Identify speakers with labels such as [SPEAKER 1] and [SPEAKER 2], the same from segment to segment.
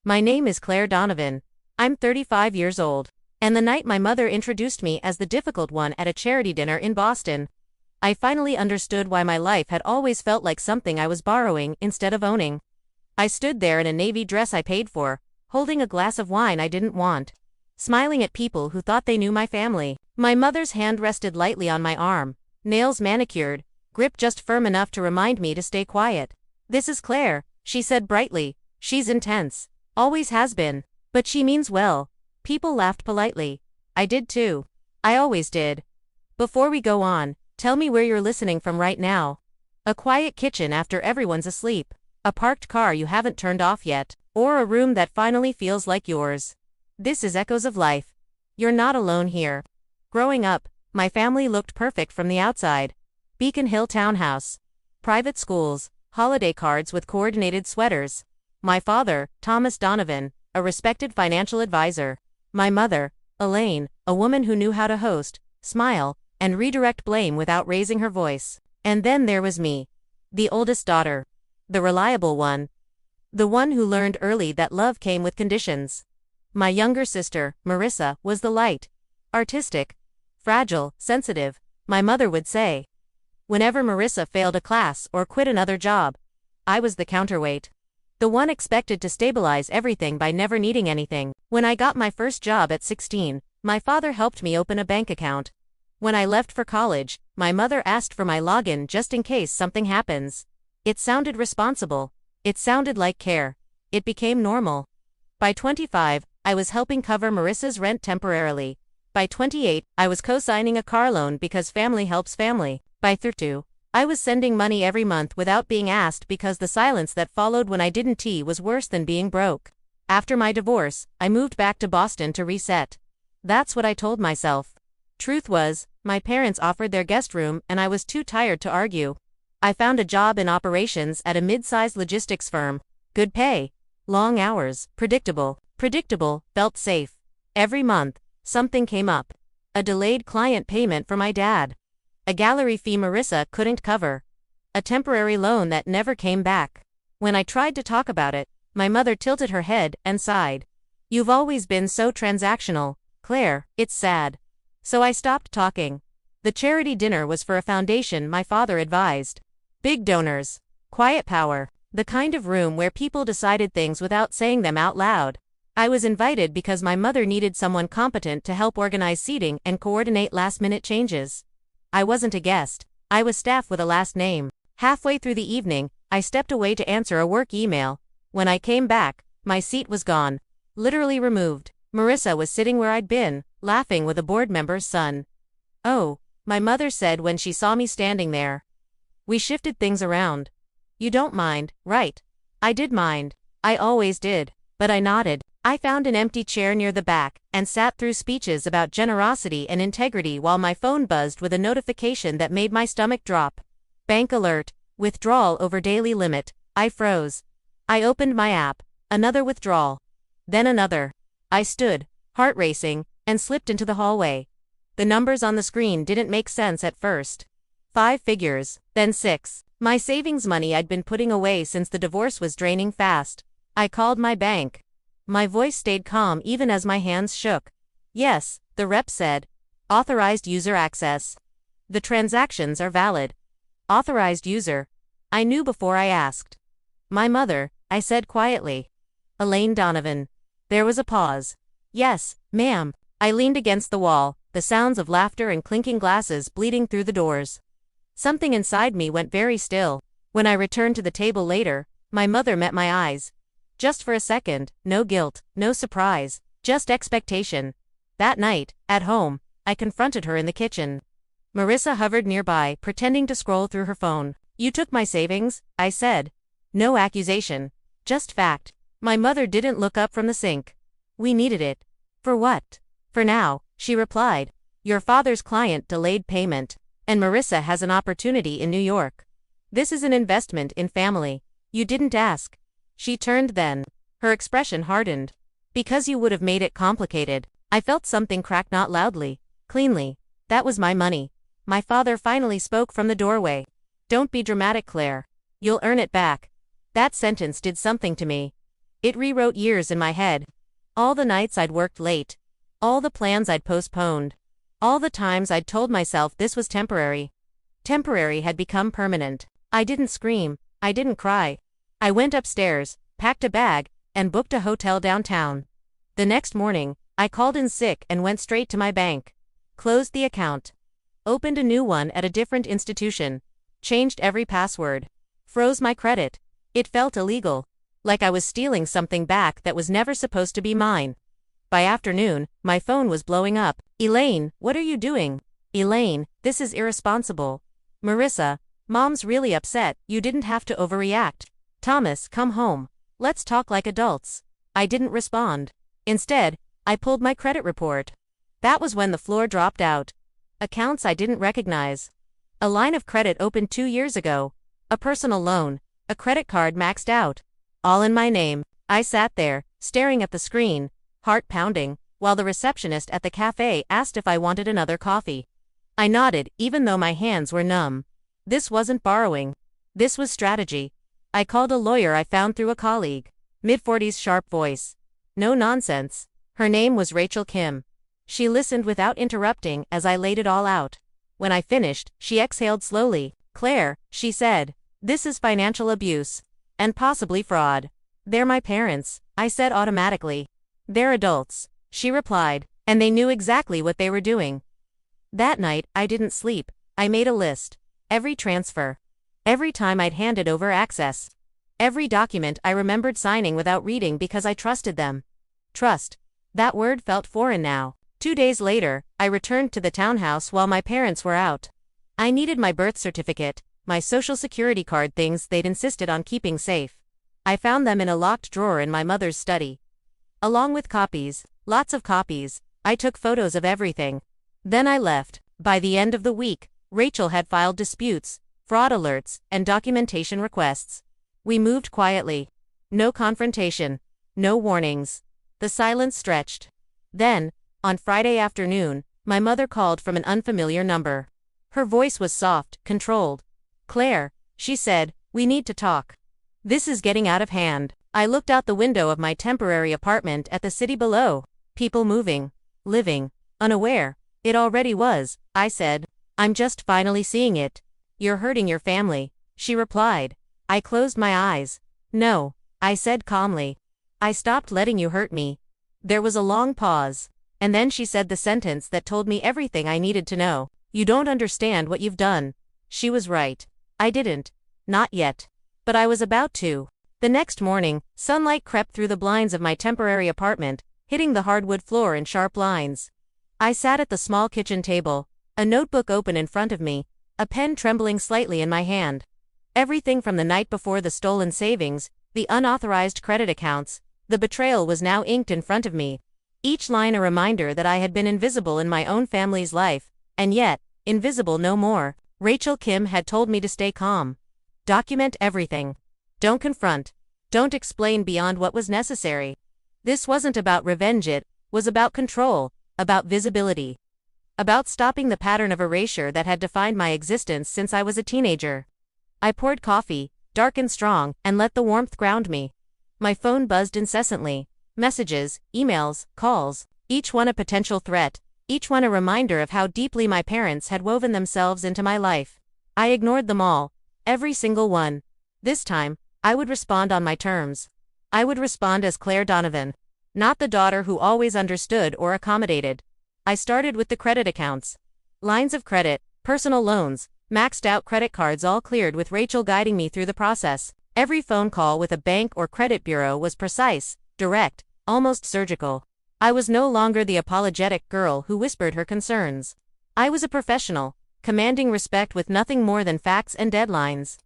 [SPEAKER 1] My name is Claire Donovan. I'm 35 years old. And the night my mother introduced me as the difficult one at a charity dinner in Boston, I finally understood why my life had always felt like something I was borrowing instead of owning. I stood there in a navy dress I paid for, holding a glass of wine I didn't want, smiling at people who thought they knew my family. My mother's hand rested lightly on my arm, nails manicured, grip just firm enough to remind me to stay quiet. "This is Claire," she said brightly. "She's intense. Always has been. But she means well." People laughed politely. I did too. I always did. "Before we go on, tell me where you're listening from right now." A quiet kitchen after everyone's asleep. A parked car you haven't turned off yet. Or a room that finally feels like yours. This is Echoes of Life. You're not alone here. Growing up, my family looked perfect from the outside. Beacon Hill townhouse. Private schools, holiday cards with coordinated sweaters. My father, Thomas Donovan, a respected financial advisor. My mother, Elaine, a woman who knew how to host, smile, and redirect blame without raising her voice. And then there was me. The oldest daughter. The reliable one. The one who learned early that love came with conditions. My younger sister, Marissa, was the light. Artistic. Fragile, sensitive, my mother would say. Whenever Marissa failed a class or quit another job, I was the counterweight. The one expected to stabilize everything by never needing anything. When I got my first job at 16, my father helped me open a bank account. When I left for college, my mother asked for my login just in case something happens. It sounded responsible. It sounded like care. It became normal. By 25, I was helping cover Marissa's rent temporarily. By 28, I was co-signing a car loan because family helps family. By 32, I was sending money every month without being asked because the silence that followed when I didn't tea was worse than being broke. After my divorce, I moved back to Boston to reset. That's what I told myself. Truth was, my parents offered their guest room and I was too tired to argue. I found a job in operations at a mid-sized logistics firm. Good pay. Long hours. Predictable. Predictable, felt safe. Every month, something came up. A delayed client payment for my dad. A gallery fee Marissa couldn't cover. A temporary loan that never came back. When I tried to talk about it, my mother tilted her head and sighed. "You've always been so transactional, Claire, it's sad." So I stopped talking. The charity dinner was for a foundation my father advised. Big donors. Quiet power. The kind of room where people decided things without saying them out loud. I was invited because my mother needed someone competent to help organize seating and coordinate last-minute changes. I wasn't a guest. I was staff with a last name. Halfway through the evening, I stepped away to answer a work email. When I came back, my seat was gone. Literally removed. Marissa was sitting where I'd been, laughing with a board member's son. "Oh," my mother said when she saw me standing there. "We shifted things around. You don't mind, right?" I did mind. I always did. But I nodded. I found an empty chair near the back and sat through speeches about generosity and integrity while my phone buzzed with a notification that made my stomach drop. Bank alert. Withdrawal over daily limit. I froze. I opened my app. Another withdrawal. Then another. I stood, heart racing, and slipped into the hallway. The numbers on the screen didn't make sense at first. 5 figures, then 6. My savings money I'd been putting away since the divorce was draining fast. I called my bank. My voice stayed calm even as my hands shook. "Yes," the rep said. "Authorized user access. The transactions are valid." Authorized user. I knew before I asked. "My mother," I said quietly. "Elaine Donovan." There was a pause. "Yes, ma'am." I leaned against the wall, the sounds of laughter and clinking glasses bleeding through the doors. Something inside me went very still. When I returned to the table later, my mother met my eyes. Just for a second, no guilt, no surprise, just expectation. That night, at home, I confronted her in the kitchen. Marissa hovered nearby, pretending to scroll through her phone. "You took my savings," I said. No accusation. Just fact. My mother didn't look up from the sink. "We needed it." "For what?" "For now," she replied. "Your father's client delayed payment. And Marissa has an opportunity in New York. This is an investment in family. You didn't ask." She turned then. Her expression hardened. "Because you would have made it complicated." I felt something crack, not loudly, cleanly. That was my money. My father finally spoke from the doorway. "Don't be dramatic, Claire. You'll earn it back." That sentence did something to me. It rewrote years in my head. All the nights I'd worked late. All the plans I'd postponed. All the times I'd told myself this was temporary. Temporary had become permanent. I didn't scream. I didn't cry. I went upstairs, packed a bag, and booked a hotel downtown. The next morning, I called in sick and went straight to my bank. Closed the account. Opened a new one at a different institution. Changed every password. Froze my credit. It felt illegal. Like I was stealing something back that was never supposed to be mine. By afternoon, my phone was blowing up. Elaine, what are you doing? Elaine, this is irresponsible. Marissa, Mom's really upset, you didn't have to overreact. Thomas, come home. Let's talk like adults. I didn't respond. Instead, I pulled my credit report. That was when the floor dropped out. Accounts I didn't recognize. A line of credit opened 2 years ago. A personal loan. A credit card maxed out. All in my name. I sat there, staring at the screen, heart pounding, while the receptionist at the cafe asked if I wanted another coffee. I nodded, even though my hands were numb. This wasn't borrowing. This was strategy. I called a lawyer I found through a colleague. Mid-40s sharp voice. No nonsense. Her name was Rachel Kim. She listened without interrupting as I laid it all out. When I finished, she exhaled slowly. Claire, she said, this is financial abuse. And possibly fraud. They're my parents, I said automatically. They're adults, she replied, and they knew exactly what they were doing. That night, I didn't sleep. I made a list. Every transfer. Every time I'd handed over access. Every document I remembered signing without reading because I trusted them. Trust. That word felt foreign now. 2 days later, I returned to the townhouse while my parents were out. I needed my birth certificate, my social security card, things they'd insisted on keeping safe. I found them in a locked drawer in my mother's study. Along with copies, lots of copies, I took photos of everything. Then I left. By the end of the week, Rachel had filed disputes, fraud alerts, and documentation requests. We moved quietly. No confrontation. No warnings. The silence stretched. Then, on Friday afternoon, my mother called from an unfamiliar number. Her voice was soft, controlled. Claire, she said, we need to talk. This is getting out of hand. I looked out the window of my temporary apartment at the city below. People moving. Living. Unaware. It already was, I said. I'm just finally seeing it. You're hurting your family, she replied. I closed my eyes. No, I said calmly. I stopped letting you hurt me. There was a long pause. And then she said the sentence that told me everything I needed to know. You don't understand what you've done. She was right. I didn't. Not yet. But I was about to. The next morning, sunlight crept through the blinds of my temporary apartment, hitting the hardwood floor in sharp lines. I sat at the small kitchen table, a notebook open in front of me, a pen trembling slightly in my hand. Everything from the night before the stolen savings, the unauthorized credit accounts, the betrayal was now inked in front of me. Each line a reminder that I had been invisible in my own family's life, and yet, invisible no more. Rachel Kim had told me to stay calm. Document everything. Don't confront. Don't explain beyond what was necessary. This wasn't about revenge, it was about control, about visibility. About stopping the pattern of erasure that had defined my existence since I was a teenager. I poured coffee, dark and strong, and let the warmth ground me. My phone buzzed incessantly. Messages, emails, calls, each one a potential threat, each one a reminder of how deeply my parents had woven themselves into my life. I ignored them all, every single one. This time, I would respond on my terms. I would respond as Claire Donovan, not the daughter who always understood or accommodated. I started with the credit accounts. Lines of credit, personal loans, maxed out credit cards, all cleared with Rachel guiding me through the process. Every phone call with a bank or credit bureau was precise, direct, almost surgical. I was no longer the apologetic girl who whispered her concerns. I was a professional, commanding respect with nothing more than facts and deadlines.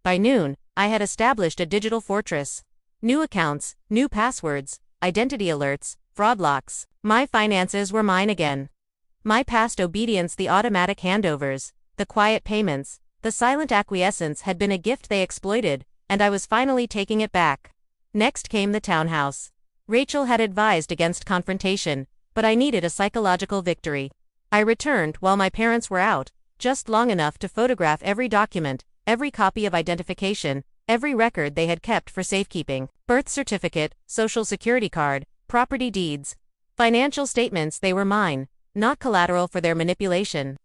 [SPEAKER 1] By noon, I had established a digital fortress. New accounts, new passwords, identity alerts, fraud locks. My finances were mine again. My past obedience, the automatic handovers, the quiet payments, the silent acquiescence had been a gift they exploited, and I was finally taking it back. Next came the townhouse. Rachel had advised against confrontation, but I needed a psychological victory. I returned while my parents were out, just long enough to photograph every document, every copy of identification, every record they had kept for safekeeping: birth certificate, social security card, property deeds, financial statements. They were mine, not collateral for their manipulation.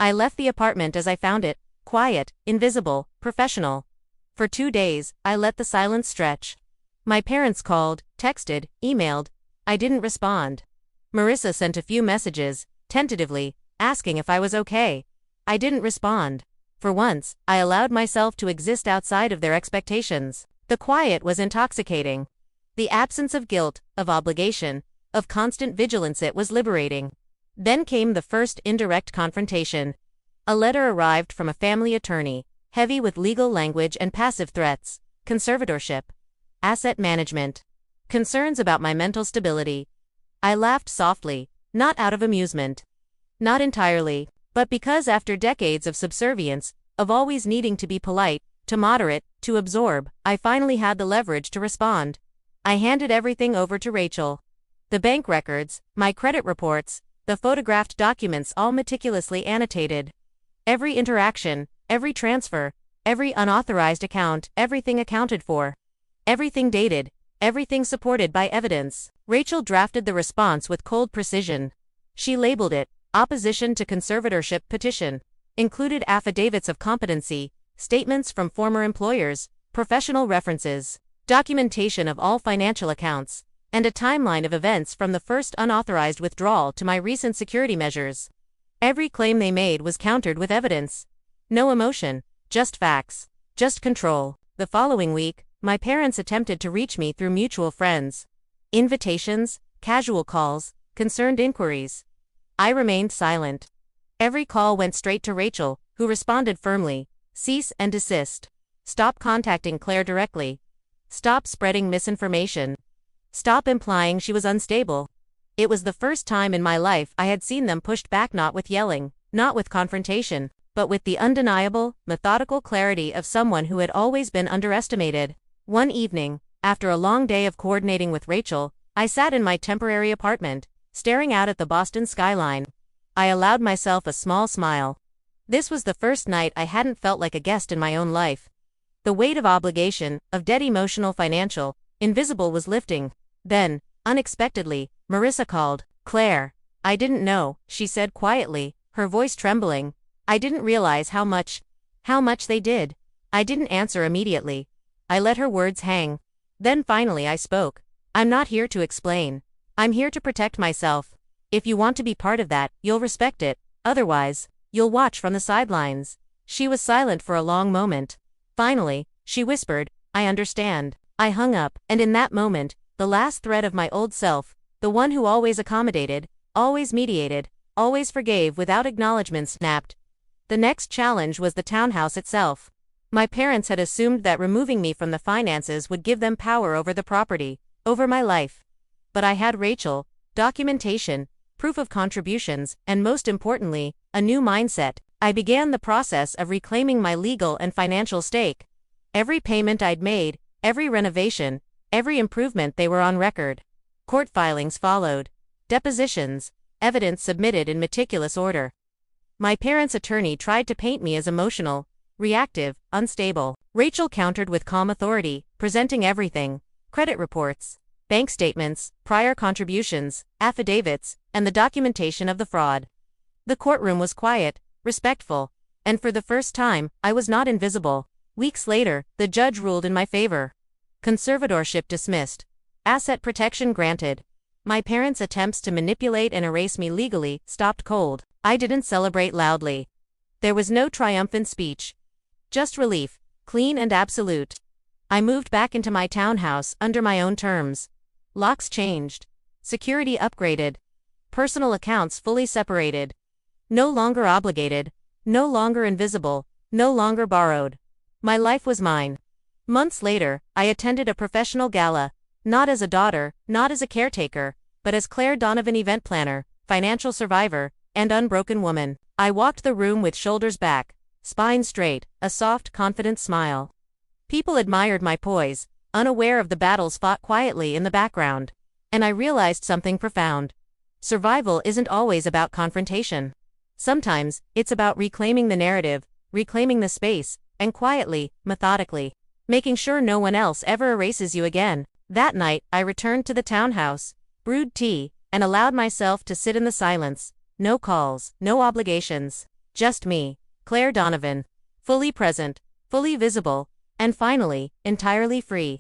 [SPEAKER 1] I left the apartment as I found it, quiet, invisible, professional. For 2 days, I let the silence stretch. My parents called, texted, emailed. I didn't respond. Marissa sent a few messages, tentatively, asking if I was okay. I didn't respond. For once, I allowed myself to exist outside of their expectations. The quiet was intoxicating. The absence of guilt, of obligation, of constant vigilance, it was liberating. Then came the first indirect confrontation. A letter arrived from a family attorney, heavy with legal language and passive threats: conservatorship, asset management, concerns about my mental stability. I laughed softly, not out of amusement. Not entirely, but because after decades of subservience, of always needing to be polite, to moderate, to absorb, I finally had the leverage to respond. I handed everything over to Rachel. The bank records, my credit reports, the photographed documents, all meticulously annotated. Every interaction, every transfer, every unauthorized account, everything accounted for. Everything dated, everything supported by evidence. Rachel drafted the response with cold precision. She labeled it, "Opposition to Conservatorship Petition." Included affidavits of competency, statements from former employers, professional references, documentation of all financial accounts, and a timeline of events from the first unauthorized withdrawal to my recent security measures. Every claim they made was countered with evidence. No emotion, just facts, just control. The following week, my parents attempted to reach me through mutual friends. Invitations, casual calls, concerned inquiries. I remained silent. Every call went straight to Rachel, who responded firmly: cease and desist. Stop contacting Claire directly. Stop spreading misinformation. Stop implying she was unstable. It was the first time in my life I had seen them pushed back, not with yelling, not with confrontation, but with the undeniable, methodical clarity of someone who had always been underestimated. One evening, after a long day of coordinating with Rachel, I sat in my temporary apartment, staring out at the Boston skyline. I allowed myself a small smile. This was the first night I hadn't felt like a guest in my own life. The weight of obligation, of debt, emotional, financial, invisible, was lifting. Then, unexpectedly, Marissa called. "Claire." "I didn't know," she said quietly, her voice trembling. "I didn't realize how much they did." I didn't answer immediately. I let her words hang. Then finally I spoke. "I'm not here to explain. I'm here to protect myself. If you want to be part of that, you'll respect it. Otherwise, you'll watch from the sidelines." She was silent for a long moment. Finally, she whispered, "I understand." I hung up, and in that moment, the last thread of my old self, the one who always accommodated, always mediated, always forgave without acknowledgement, snapped. The next challenge was the townhouse itself. My parents had assumed that removing me from the finances would give them power over the property, over my life. But I had Rachel, documentation, proof of contributions, and most importantly, a new mindset. I began the process of reclaiming my legal and financial stake. Every payment I'd made, every renovation, every improvement, they were on record. Court filings followed. Depositions, evidence submitted in meticulous order. My parents' attorney tried to paint me as emotional, reactive, unstable. Rachel countered with calm authority, presenting everything: credit reports, bank statements, prior contributions, affidavits, and the documentation of the fraud. The courtroom was quiet, respectful, and for the first time, I was not invisible. Weeks later, the judge ruled in my favor. Conservatorship dismissed. Asset protection granted. My parents' attempts to manipulate and erase me legally stopped cold. I didn't celebrate loudly. There was no triumphant speech. Just relief, clean and absolute. I moved back into my townhouse under my own terms. Locks changed. Security upgraded. Personal accounts fully separated. No longer obligated. No longer invisible. No longer borrowed. My life was mine. Months later, I attended a professional gala, not as a daughter, not as a caretaker, but as Claire Donovan, event planner, financial survivor, and unbroken woman. I walked the room with shoulders back, spine straight, a soft, confident smile. People admired my poise, unaware of the battles fought quietly in the background. And I realized something profound. Survival isn't always about confrontation. Sometimes, it's about reclaiming the narrative, reclaiming the space, and quietly, methodically, making sure no one else ever erases you again. That night, I returned to the townhouse, brewed tea, and allowed myself to sit in the silence. No calls, no obligations. Just me, Claire Donovan. Fully present, fully visible, and finally, entirely free.